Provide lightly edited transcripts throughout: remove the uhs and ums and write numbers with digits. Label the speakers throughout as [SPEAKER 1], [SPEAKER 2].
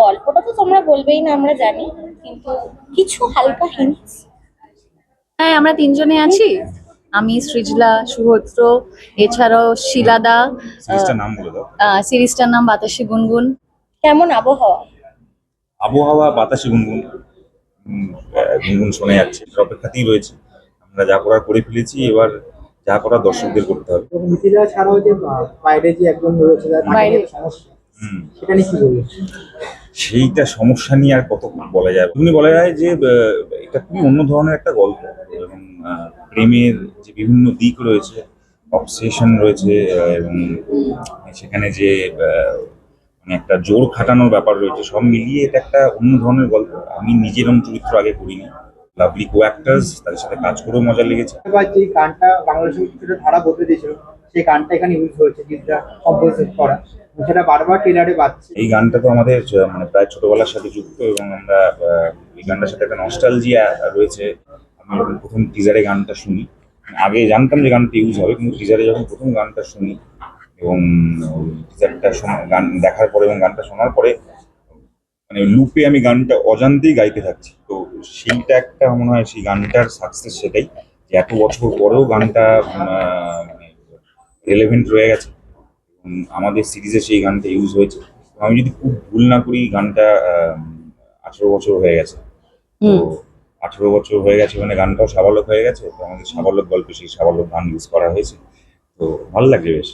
[SPEAKER 1] গল্পটা তো তোমরা বলবেই না, আমরা জানি, কিন্তু কিছু হালকা হিন্টস।
[SPEAKER 2] হ্যাঁ, আমরা তিনজনে আছি। আমি, সৃজলা, সুহদ্র, এছাড়াও শিলাদা।
[SPEAKER 3] সিরিজটার নাম বলে দাও।
[SPEAKER 2] সিরিজটার নাম বাতাসে গুনগুন।
[SPEAKER 1] কেমন আবহাওয়া?
[SPEAKER 3] আবহাওয়া বাতাসে গুনগুন। গুনগুন শোনা যাচ্ছে, এটার অপেক্ষাতেই রয়েছে। আমরা যা করার করে ফেলেছি, এবার যা করার দর্শকদের করতে হবে।
[SPEAKER 4] এবং মিথিলা ছাড়াও যে বাইরে যে একজন রয়েছে যার
[SPEAKER 2] বাইরে।
[SPEAKER 4] মানসিক সমস্যা,
[SPEAKER 3] হুম,
[SPEAKER 4] সেটা নিয়ে কি বলবেন?
[SPEAKER 3] সেইটা সমস্যা নিয়ে আর কত বলা যায়। তুমি বলা যায় যে এটা খুবই অন্য ধরনের একটা গল্প, এবং প্রেমের যে বিভিন্ন দিক রয়েছে, অবসেশন রয়েছে, এবং সেখানে যে মানে একটা জোর খাটানোর ব্যাপার রয়েছে, সব মিলিয়ে এটা একটা অন্য ধরনের গল্প। আমি নিজের এরকম চরিত্র আগে করিনি। লাভলি কো অ্যাক্টার্স, তাদের সাথে কাজ করেও মজা লেগেছে।
[SPEAKER 4] এবার যে গানটা বাংলাদেশের কিছুটা ধারা বদলে দিয়েছিল, সেই গানটা এখানে ইউজ হয়েছে, যেটা কম্পোজ করা, এবং সেটা বারবার ট্রেলারে বাজছে।
[SPEAKER 3] এই গানটা তো আমাদের মানে প্রায় ছোটবেলার সাথে যুক্ত, এবং আমরা এই গানটার সাথে একটা নস্টালজিয়া রয়েছে। আমি যখন প্রথম টিজারে গানটা শুনি, মানে আগে জানতাম যে গানটা ইউজ হবে, কিন্তু টিজারে যখন প্রথম গানটা শুনি এবং টিজারটা গান দেখার পরে এবং গানটা শোনার পরে, মানে লুপে আমি গানটা অজান্তেই গাইতে থাকছি। তো সেইটা একটা মনে হয় সেই গানটার সাকসেস, সেটাই যে এত বছর পরেও গানটা মানে রেলেভেন্ট রয়ে গেছে, এবং আমাদের সিরিজে সেই গানটা ইউজ হয়েছে। তো আমি যদি খুব ভুল না করি, গানটা 18 বছর হয়ে গেছে। তো 18 বছর হয়ে গেছে মানে গানটাও সাবালক হয়ে গেছে। তো আমাদের সাবালক গল্পে সেই সাবালক গান ইউজ করা হয়েছে। তো ভালো লাগে বেশ।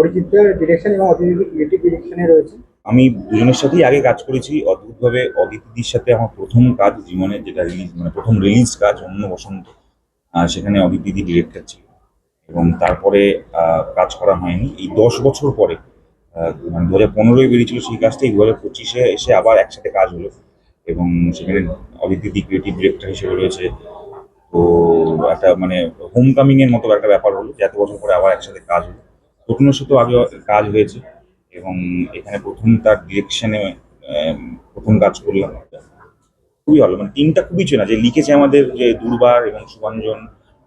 [SPEAKER 4] অরিজিৎদার ডিরেকশন এবং অদিতির ক্রিয়েটিভ ডিরেকশনে রয়েছে।
[SPEAKER 3] আমি দুজনের সাথেই আগে কাজ করেছি অদ্ভুতভাবে। অদিতিদির সাথে আমার প্রথম কাজ জীবনে, যেটা রিলিজ মানে প্রথম রিলিজ কাজ অন্য বসন্ত। সেখানে অদিতিদি ডিরেক্টর ছিল, এবং তারপরে কাজ করা হয়নি। এই 10 বছর পরে, মানে 2015-এ বেরিয়েছিল সেই কাজটা, এই 2025-এ এসে আবার একসাথে কাজ হলো, এবং সেখানে অদিতিদি ক্রিয়েটিভ ডিরেক্টর হিসেবে রয়েছে। তো একটা মানে হোম কামিং এর মতো একটা ব্যাপার হলো যে এত বছর পরে আবার একসাথে কাজ হলো। টোটনের সাথেও আগে কাজ হয়েছে, এবং এখানে প্রথম তার ডিরেকশনে প্রথম কাজ করলাম। খুবই ভালো, মানে টিমটা খুবই চেনা। যে লিখেছে আমাদের যে দুর্বার এবং সুভাঞ্জন,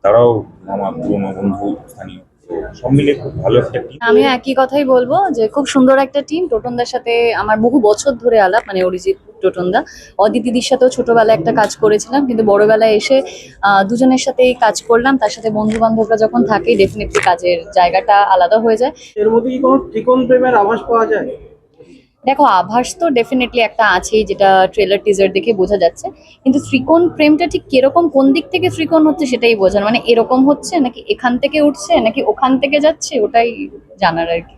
[SPEAKER 3] তারাও আমার পুরনো বন্ধু, স্থানীয়। তো সব মিলে খুব ভালো একটা টিম।
[SPEAKER 2] আমিও একই কথাই বলবো যে খুব সুন্দর একটা টিম। টোটনদার সাথে আমার বহু বছর ধরে আলাপ, মানে অরিজিৎ, টোটনদা। অদিতিদির সাথেও ছোটবেলায় একটা কাজ করেছিলাম, কিন্তু বড়বেলায় এসে দুজনের সাথেই কাজ করলাম। তার সাথে বন্ধু বান্ধবরা যখন থাকে, ডেফিনেটলি কাজের জায়গাটা আলাদা হয়ে যায়।
[SPEAKER 4] এর মধ্যে কি কোনো ত্রিকোণ প্রেমের আভাস পাওয়া যায়?
[SPEAKER 2] দেখো, আভাস তো ডেফিনেটলি একটা আছেই, যেটা ট্রেলার টিজার দেখে বোঝা যাচ্ছে। কিন্তু ত্রিকোণ প্রেমটা ঠিক কিরকম, কোন দিক থেকে ত্রিকোণ হচ্ছে সেটাই বোঝার, মানে এরকম হচ্ছে নাকি এখান থেকে উঠছে নাকি ওখান থেকে যাচ্ছে, ওটাই জানার আর কি।